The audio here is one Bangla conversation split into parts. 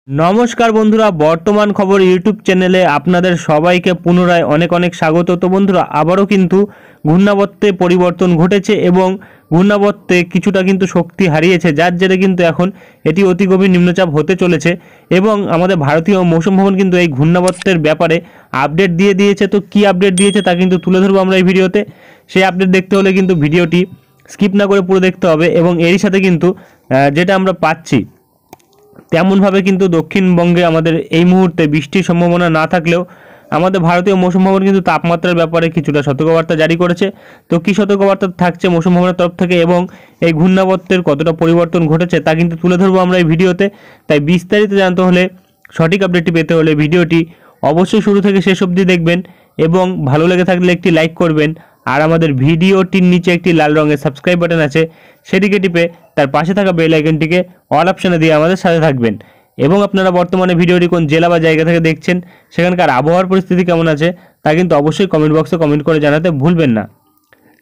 নমস্কার বন্ধুরা, বর্তমান খবর ইউটিউব চ্যানেলে আপনাদের সবাইকে পুনরায় অনেক অনেক স্বাগত। তো বন্ধুরা, আবারও কিন্তু ঘূর্ণাবর্তে পরিবর্তন ঘটেছে এবং ঘূর্ণাবর্তে কিছুটা কিন্তু শক্তি হারিয়েছে, যার জেরে কিন্তু এখন এটি অতি গভীর নিম্নচাপ হতে চলেছে। এবং আমাদের ভারতীয় মৌসুম ভবন কিন্তু এই ঘূর্ণাবর্তের ব্যাপারে আপডেট দিয়ে দিয়েছে। তো কী আপডেট দিয়েছে তা কিন্তু তুলে ধরবো আমরা এই ভিডিওতে। সেই আপডেট দেখতে হলে কিন্তু ভিডিওটি স্কিপ না করে পুরো দেখতে হবে। এবং এরই সাথে কিন্তু যেটা আমরা পাচ্ছি তেমনভাবে কিন্তু দক্ষিণবঙ্গে আমাদের এই মুহূর্তে বৃষ্টির সম্ভাবনা না থাকলেও আমাদের ভারতীয় মৌসুম ভবন কিন্তু তাপমাত্রার ব্যাপারে কিছুটা সতর্কবার্তা জারি করেছে। তো কী সতর্কবার্তা থাকছে মৌসুম ভবনের তরফ থেকে এবং এই ঘূর্ণাবর্তের কতটা পরিবর্তন ঘটেছে তা কিন্তু তুলে ধরবো আমরা এই ভিডিওতে। তাই বিস্তারিত জানতে হলে, সঠিক আপডেটটি পেতে হলে ভিডিওটি অবশ্যই শুরু থেকে শেষ অবধি দেখবেন এবং ভালো লেগে থাকলে একটি লাইক করবেন। আর আমাদের ভিডিওটির নিচে একটি লাল রঙের সাবস্ক্রাইব বাটন আছে, সেটিকে টিপে তার পাশে থাকা বেল আইকনটিকে অল অপশানে দিয়ে আমাদের সাথে থাকবেন। এবং আপনারা বর্তমানে ভিডিওটি কোন জেলা বা জায়গা থেকে দেখছেন, সেখানকার আবহাওয়ার পরিস্থিতি কেমন আছে তা কিন্তু অবশ্যই কমেন্ট বক্সে কমেন্ট করে জানাতে ভুলবেন না।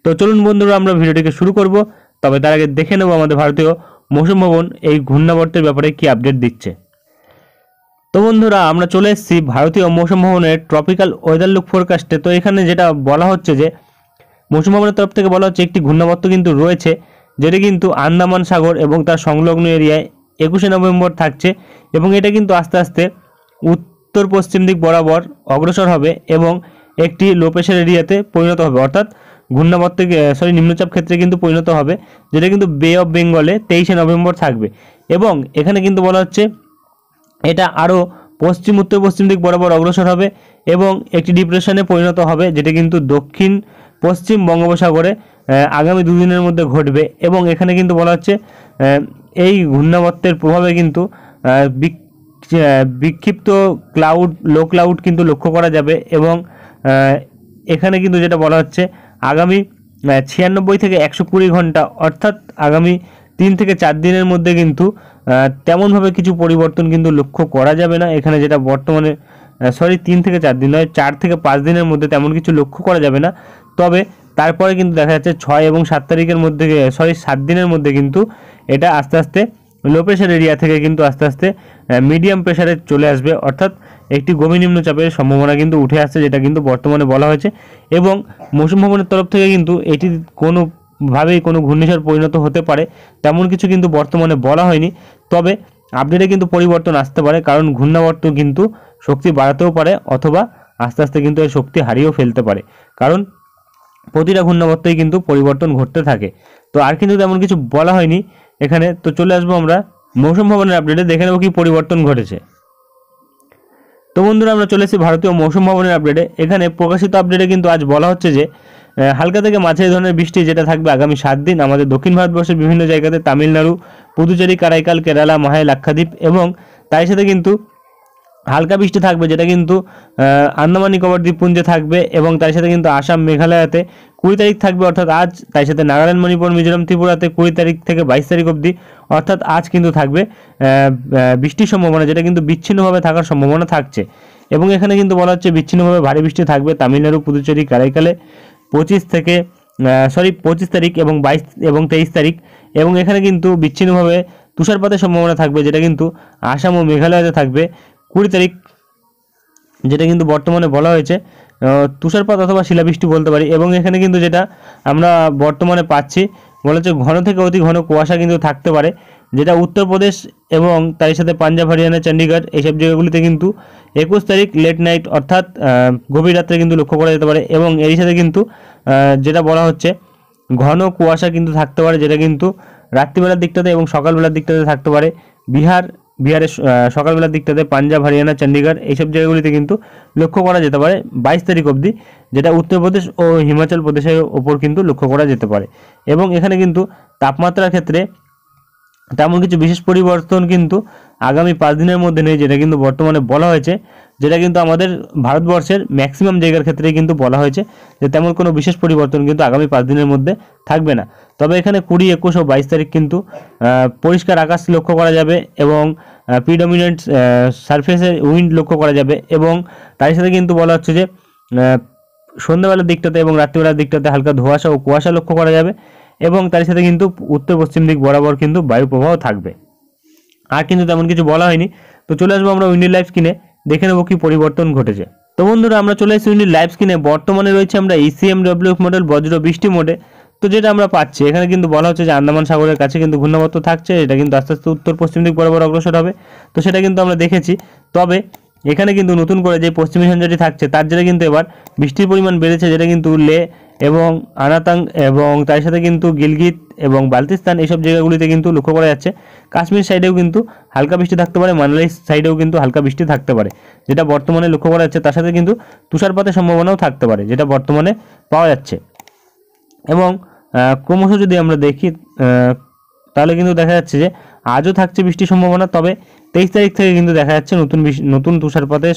তো চলুন বন্ধুরা, আমরা ভিডিওটিকে শুরু করব। তবে তার আগে দেখে নেব আমাদের ভারতীয় মৌসুম ভবন এই ঘূর্ণাবর্তের ব্যাপারে কী আপডেট দিচ্ছে। তো বন্ধুরা, আমরা চলে এসেছি ভারতীয় মৌসুম ভবনের ট্রপিক্যাল ওয়েদার লুক ফোরকাস্টে। তো এখানে যেটা বলা হচ্ছে যে মৌসুম ভবনের তরফ থেকে বলা হচ্ছে একটি ঘূর্ণাবর্ত কিন্তু রয়েছে, যেটি কিন্তু আন্দামান সাগর এবং তার সংলগ্ন এরিয়ায় 21শে নভেম্বর থাকছে এবং এটা কিন্তু আস্তে আস্তে উত্তর পশ্চিম দিক বরাবর অগ্রসর হবে এবং একটি লো প্রেশার এরিয়াতে পরিণত হবে, অর্থাৎ ঘূর্ণাবর্তে নিম্নচাপ ক্ষেত্রে কিন্তু পরিণত হবে, যেটা কিন্তু বে অফ বেঙ্গলে 23শে নভেম্বর থাকবে। এবং এখানে কিন্তু বলা হচ্ছে এটা আরও উত্তর পশ্চিম দিক বরাবর অগ্রসর হবে এবং একটি ডিপ্রেশনে পরিণত হবে, যেটা কিন্তু দক্ষিণ পশ্চিম বঙ্গোপসাগরে আগামী দুদিনের মধ্যে ঘটবে। এবং এখানে কিন্তু বলা হচ্ছে এই ঘূর্ণাবর্তের প্রভাবে কিন্তু বিক্ষিপ্ত লো ক্লাউড কিন্তু লক্ষ্য করা যাবে। এবং এখানে কিন্তু যেটা বলা হচ্ছে আগামী 96 থেকে 120 ঘন্টা, অর্থাৎ আগামী 3 থেকে 4 দিনের মধ্যে কিন্তু তেমনভাবে কিছু পরিবর্তন কিন্তু লক্ষ্য করা যাবে না। এখানে যেটা বর্তমানে 3 থেকে 4 দিন নয়, 4 থেকে 5 দিনের মধ্যে তেমন কিছু লক্ষ্য করা যাবে না। তবে তারপরে কিন্তু দেখা যাচ্ছে 6 এবং 7 তারিখের মধ্যে 7 দিনের মধ্যে কিন্তু এটা আস্তে আস্তে লো প্রেশার এরিয়া থেকে কিন্তু আস্তে আস্তে মিডিয়াম প্রেশারে চলে আসবে, অর্থাৎ একটি গভীর নিম্নচাপের সম্ভাবনা কিন্তু উঠে আসছে, যেটা কিন্তু বর্তমানে বলা হয়েছে। এবং মৌসুম ভবনের তরফ থেকে কিন্তু এটি কোনোভাবেই কোনো ঘূর্ণিঝড় পরিণত হতে পারে তেমন কিছু কিন্তু বর্তমানে বলা হয়নি। তবে আপডেটে কিন্তু পরিবর্তন আসতে পারে, কারণ ঘূর্ণাবর্ত কিন্তু শক্তি বাড়াতেও পারে অথবা আস্তে আস্তে কিন্তু এর শক্তি হারিয়েও ফেলতে পারে, কারণ প্রতিটা ঘূর্ণাবর্তেই কিন্তু পরিবর্তন ঘটতে থাকে। তো আর কিন্তু তেমন কিছু বলা হয়নি এখানে। তো চলে আসবো আমরা মৌসুম ভবনের আপডেটে, দেখে নেব কী পরিবর্তন ঘটেছে। তো বন্ধুরা, আমরা চলে এসেছি ভারতীয় মৌসুম ভবনের আপডেটে। এখানে প্রকাশিত আপডেটে কিন্তু আজ বলা হচ্ছে যে হালকা থেকে মাঝারি ধরনের বৃষ্টি যেটা থাকবে আগামী 7 দিন আমাদের দক্ষিণ ভারতবর্ষের বিভিন্ন জায়গাতে, তামিলনাড়ু, পুদুচেরি, কারাইকাল, কেরালা, মাহে, লাক্ষাদ্বীপ এবং তার সাথে কিন্তু হালকা বৃষ্টি থাকবে, যেটা কিন্তু আন্দামান নিকোবর দ্বীপপুঞ্জে থাকবে। এবং তার সাথে কিন্তু আসাম, মেঘালয়াতে 20 তারিখ থাকবে, অর্থাৎ আজ। তার সাথে নাগাল্যান্ড, মণিপুর, মিজোরাম, ত্রিপুরাতে 20 তারিখ থেকে 22 তারিখ অবধি, অর্থাৎ আজ কিন্তু থাকবে বৃষ্টির সম্ভাবনা, যেটা কিন্তু বিচ্ছিন্নভাবে থাকার সম্ভাবনা থাকছে। এবং এখানে কিন্তু বলা হচ্ছে বিচ্ছিন্নভাবে ভারী বৃষ্টি থাকবে তামিলনাড়ু, পুদুচেরি, কারাইকালে 25 তারিখ এবং 22 এবং 23 তারিখ। এবং এখানে কিন্তু বিচ্ছিন্নভাবে তুষারপাতের সম্ভাবনা থাকবে, যেটা কিন্তু আসাম ও মেঘালয়তে থাকবে 20 তারিখ, যেটা কিন্তু বর্তমানে বলা হয়েছে তুষারপাত অথবা শিলাবৃষ্টি বলতে পারি। এবং এখানে কিন্তু যেটা আমরা বর্তমানে পাচ্ছি বলা হচ্ছে ঘন থেকে অতি ঘন কুয়াশা কিন্তু থাকতে পারে, যেটা উত্তরপ্রদেশ এবং তার সাথে পাঞ্জাব, হরিয়ানা, চণ্ডীগড় এইসব জায়গাগুলিতে কিন্তু 21 তারিখ লেট নাইট, অর্থাৎ গভীর রাত্রে কিন্তু লক্ষ্য করা যেতে পারে। এবং এর সাথে কিন্তু যেটা বলা হচ্ছে ঘন কুয়াশা কিন্তু থাকতে পারে, যেটা কিন্তু রাত্রিবেলার দিকটাতে এবং সকালবেলার দিকটাতে থাকতে পারে। বিহারের সকালবেলার দিকটাতে, পাঞ্জাব, হরিয়ানা, চণ্ডীগড় এইসব জায়গাগুলিতে কিন্তু লক্ষ্য করা যেতে পারে 22 তারিখ অবধি, যেটা উত্তরপ্রদেশ ও হিমাচল প্রদেশের ওপর কিন্তু লক্ষ্য করা যেতে পারে। এবং এখানে কিন্তু তাপমাত্রার ক্ষেত্রে তেমন কিছু বিশেষ পরিবর্তন কিন্তু আগামী 5 দিনের মধ্যে নেই, যেটা কিন্তু বর্তমানে বলা হয়েছে, যেটা কিন্তু আমাদের ভারতবর্ষের ম্যাক্সিমাম জায়গার ক্ষেত্রেই কিন্তু বলা হয়েছে যে তেমন কোনো বিশেষ পরিবর্তন কিন্তু আগামী 5 দিনের মধ্যে থাকবে না। তবে এখানে 20, 21 ও 22 তারিখ কিন্তু পরিষ্কার আকাশ লক্ষ্য করা যাবে এবং প্রিডমিনেন্ট সারফেসের উইন্ড লক্ষ্য করা যাবে। এবং তার সাথে কিন্তু বলা হচ্ছে যে সন্ধ্যাবেলার দিকটাতে এবং রাত্রিবেলার দিকটাতে হালকা ধোঁয়াশা ও কুয়াশা লক্ষ্য করা যাবে। এবং তার সাথে কিন্তু উত্তর পশ্চিম দিক বরাবর কিন্তু বায়ু প্রবাহ থাকবে। আর কিন্তু তেমন কিছু বলা হয়নি। তো চলে আসবো আমরা উইন্ডি লাইভ স্ক্রিনে, দেখে নেবো কি পরিবর্তন ঘটেছে। তো বন্ধুরা আমরা চলে এসেছি উইন্ডি লাইভ স্ক্রিনে। বর্তমানে রয়েছে আমরা ECMWF মডেল বজ্র বৃষ্টি মোডে। তো যেটা আমরা পাচ্ছি এখানে কিন্তু বলা হচ্ছে যে আন্দামান সাগরের কাছে কিন্তু ঘূর্ণাবর্ত থাকছে, এটা কিন্তু আস্তে আস্তে উত্তর পশ্চিম দিক বরাবর অগ্রসর হবে। তো সেটা কিন্তু আমরা দেখেছি। তবে এখানে কিন্তু নতুন করে যে পশ্চিমী ঝঞ্ঝাটি থাকছে তার জেরে কিন্তু এবার বৃষ্টির পরিমাণ বেড়েছে, যেটা কিন্তু লে এবং আনাতাং এবং তার সাথে কিন্তু গিলগিত এবং বালতিস্তান এইসব জায়গাগুলিতে কিন্তু লক্ষ্য করা যাচ্ছে। কাশ্মীর সাইডেও কিন্তু হালকা বৃষ্টি থাকতে পারে, মানালি সাইডেও কিন্তু হালকা বৃষ্টি থাকতে পারে, যেটা বর্তমানে লক্ষ্য করা যাচ্ছে। তার সাথে কিন্তু তুষারপাতের সম্ভাবনাও থাকতে পারে, যেটা বর্তমানে পাওয়া যাচ্ছে। এবং ক্রমশ যদি আমরা দেখি তাহলে কিন্তু দেখা যাচ্ছে যে আজও থাকছে বৃষ্টির সম্ভাবনা। তবে 23 তারিখ থেকে কিন্তু দেখা যাচ্ছে নতুন তুষারপাতের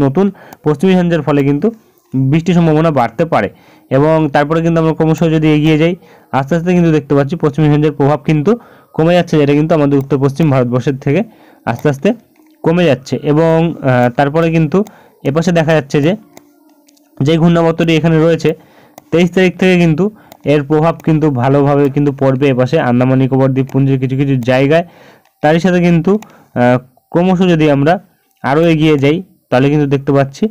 নতুন পশ্চিমী ঝঞ্ঝার ফলে কিন্তু বৃষ্টির সম্ভাবনা বাড়তে পারে। এবং তারপরে কিন্তু আমরা ক্রমশ যদি এগিয়ে যাই, আস্তে আস্তে কিন্তু দেখতে পাচ্ছি পশ্চিমী ঝঞ্ঝার প্রভাব কিন্তু কমে যাচ্ছে, যেটা কিন্তু আমাদের উত্তর পশ্চিম ভারতবর্ষের থেকে আস্তে আস্তে কমে যাচ্ছে। এবং তারপরে কিন্তু এপাশে দেখা যাচ্ছে যে ঘূর্ণাবর্তটি এখানে রয়েছে 23 তারিখ থেকে কিন্তু এর প্রভাব কিন্তু ভালোভাবে কিন্তু পড়বে এপাশে আন্দামান নিকোবর দ্বীপপুঞ্জের কিছু কিছু জায়গায়। তারই সাথে কিন্তু ক্রমশ যদি আমরা আরও এগিয়ে যাই তাহলে কিন্তু দেখতে পাচ্ছি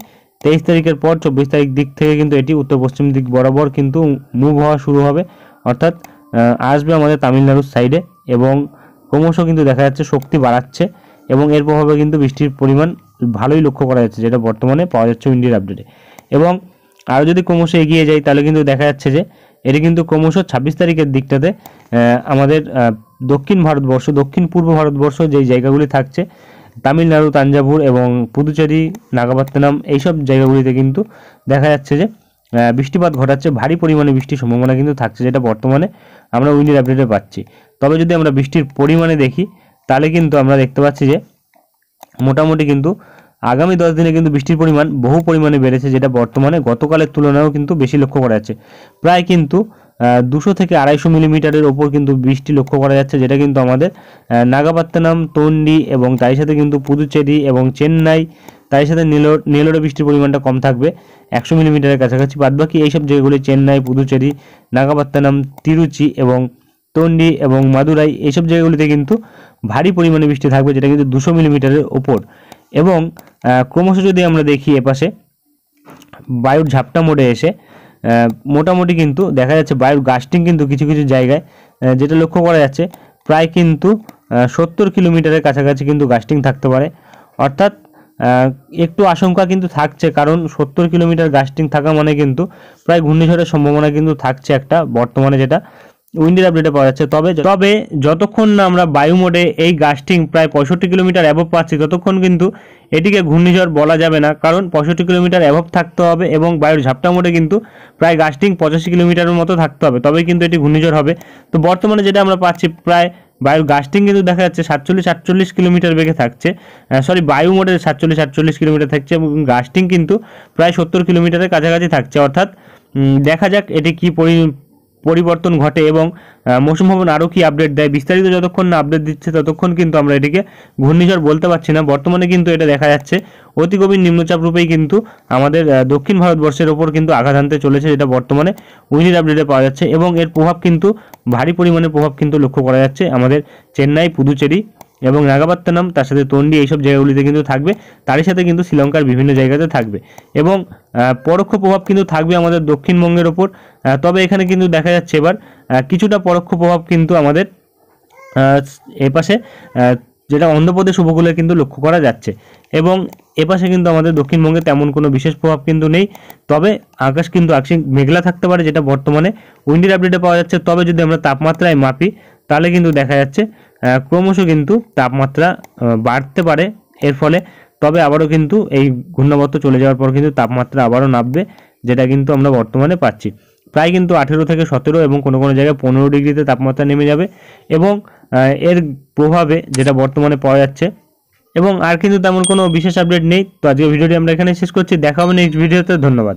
23 তারিখের পর 24 তারিখ দিক থেকে কিন্তু এটি উত্তর পশ্চিম দিক বরাবর কিন্তু মুভ হওয়া শুরু হবে, অর্থাৎ আসবে আমাদের তামিলনাড়ুর সাইডে। এবং ক্রমশ কিন্তু দেখা যাচ্ছে শক্তি বাড়াচ্ছে এবং এর প্রভাবে কিন্তু বৃষ্টির পরিমাণ ভালোই লক্ষ্য করা যাচ্ছে, যেটা বর্তমানে পাওয়া যাচ্ছে উইন্ডির আপডেটে। এবং আরও যদি ক্রমশ এগিয়ে যাই তাহলে কিন্তু দেখা যাচ্ছে যে এটি কিন্তু ক্রমশ 26 তারিখের দিকটাতে আমাদের দক্ষিণ পূর্ব ভারতবর্ষ যেই জায়গাগুলি থাকছে তামিলনাড়ু, তাঞ্জাভুর এবং পুদুচেরি, নাগাপাত্তানাম এইসব জায়গাগুলিতে কিন্তু দেখা যাচ্ছে যে বৃষ্টিপাত ঘটাচ্ছে, ভারী পরিমাণে বৃষ্টির সম্ভাবনা কিন্তু থাকছে, যেটা বর্তমানে আমরা উইন্ডির আপডেটে পাচ্ছি। তবে যদি আমরা বৃষ্টির পরিমাণে দেখি তাহলে কিন্তু আমরা দেখতে পাচ্ছি যে মোটামুটি কিন্তু আগামী 10 দিনে কিন্তু বৃষ্টির পরিমাণ বহু পরিমাণে বেড়েছে, যেটা বর্তমানে গতকালের তুলনায়ও কিন্তু বেশি লক্ষ্য করা যাচ্ছে। প্রায় কিন্তু 200 থেকে 250 মিলিমিটারের ওপর কিন্তু বৃষ্টি লক্ষ্য করা যাচ্ছে, যেটা কিন্তু আমাদের নাগাপাত্তানাম, তোন্ডি এবং তার সাথে কিন্তু পুদুচেরি এবং চেন্নাই, তার সাথে নেলোরে বৃষ্টির পরিমাণটা কম থাকবে 100 মিলিমিটারের কাছাকাছি। বাদবাকি এইসব জায়গাগুলি চেন্নাই, পুদুচেরি, নাগাপাত্তানাম, তিরুচি এবং তোন্ডি এবং মাদুরাই এইসব জায়গাগুলিতে কিন্তু ভারী পরিমাণে বৃষ্টি থাকবে, যেটা কিন্তু 200 মিলিমিটারের ওপর। এবং ক্রমশ যদি আমরা দেখি এপাশে বায়ুর ঝাপটা মোডে এসে মোটামুটি কিন্তু দেখা যাচ্ছে বায়ুর গাস্টিং কিন্তু কিছু কিছু জায়গায় যেটা লক্ষ্য করা যাচ্ছে প্রায় কিন্তু 70 কিলোমিটারের কাছাকাছি কিন্তু গাস্টিং থাকতে পারে। অর্থাৎ একটু আশঙ্কা কিন্তু থাকছে, কারণ 70 কিলোমিটার গাস্টিং থাকা মানে কিন্তু প্রায় ঘূর্ণিঝড়ের সম্ভাবনা কিন্তু থাকছে একটা, বর্তমানে যেটা উইন্ডির আপডেটে পাওয়া যাচ্ছে। তবে যতক্ষণ না আমরা বায়ু মোডে এই গাস্টিং প্রায় 65 কিলোমিটার অ্যাবভ পাচ্ছি ততক্ষণ কিন্তু এটিকে ঘূর্ণিঝড় বলা যাবে না, কারণ 65 কিলোমিটার অ্যাবভ থাকতে হবে এবং বায়ুর ঝাপটা মোডে কিন্তু প্রায় গাস্টিং 85 কিলোমিটারের মতো থাকতে হবে, তবে কিন্তু এটি ঘূর্ণিঝড় হবে। তো বর্তমানে যেটা আমরা পাচ্ছি প্রায় বায়ুর গাস্টিং কিন্তু দেখা যাচ্ছে 47-48 কিলোমিটার বেগে থাকছে, বায়ু মোডে 47-48 কিলোমিটার থাকছে এবং গাস্টিং কিন্তু প্রায় 70 কিলোমিটারের কাছাকাছি থাকছে। অর্থাৎ দেখা যাক এটি কি পরিবর্তন ঘটে এবং মৌসুম ভবন আরও কি আপডেট দেয়। বিস্তারিত যতক্ষণ না আপডেট দিচ্ছে ততক্ষণ কিন্তু আমরা এটিকে ঘূর্ণিঝড় বলতে পারছি না। বর্তমানে কিন্তু এটা দেখা যাচ্ছে অতি গভীর নিম্নচাপ রূপেই কিন্তু আমাদের দক্ষিণ ভারতবর্ষের ওপর কিন্তু আঘাত আনতে চলেছে, যেটা বর্তমানে উইন্ডির আপডেটে পাওয়া যাচ্ছে। এবং এর প্রভাব কিন্তু ভারী পরিমাণে প্রভাব কিন্তু লক্ষ্য করা যাচ্ছে আমাদের চেন্নাই, পুদুচেরি এবং নাগাপাত্তানাম, তার সাথে তোন্ডি এইসব জায়গাগুলিতে কিন্তু থাকবে, তারই সাথে কিন্তু শ্রীলঙ্কার বিভিন্ন জায়গাতে থাকবে এবং পরোক্ষ প্রভাব কিন্তু থাকবে আমাদের দক্ষিণবঙ্গের ওপর। তবে এখানে কিন্তু দেখা যাচ্ছে এবার কিছুটা পরোক্ষ প্রভাব কিন্তু আমাদের এপাশে যেটা অন্ধ্রপ্রদেশ উপকূলে কিন্তু লক্ষ্য করা যাচ্ছে এবং এপাশে কিন্তু আমাদের দক্ষিণবঙ্গে তেমন কোনো বিশেষ প্রভাব কিন্তু নেই। তবে আকাশ কিন্তু আংশিক মেঘলা থাকতে পারে, যেটা বর্তমানে উইন্ডির আপডেটে পাওয়া যাচ্ছে। তবে যদি আমরা তাপমাত্রায় মাপি তাহলে কিন্তু দেখা যাচ্ছে ক্রমশ কিন্তু তাপমাত্রা বাড়তে পারে এর ফলে। তবে আবারও কিন্তু এই ঘূর্ণাবর্ত চলে যাওয়ার পর কিন্তু তাপমাত্রা আবারও নামবে, যেটা কিন্তু আমরা বর্তমানে পাচ্ছি। প্রায় কিন্তু 18 থেকে 17 এবং কোনো কোনো জায়গায় 15 ডিগ্রিতে তাপমাত্রা নেমে যাবে এবং এর প্রভাবে যেটা বর্তমানে পাওয়া যাচ্ছে। এবং আর কিন্তু তেমন কোনো বিশেষ আপডেট নেই। তো আজকে ভিডিওটি আমরা এখানে শেষ করছি, দেখা হবে নেক্সট ভিডিওতে। ধন্যবাদ।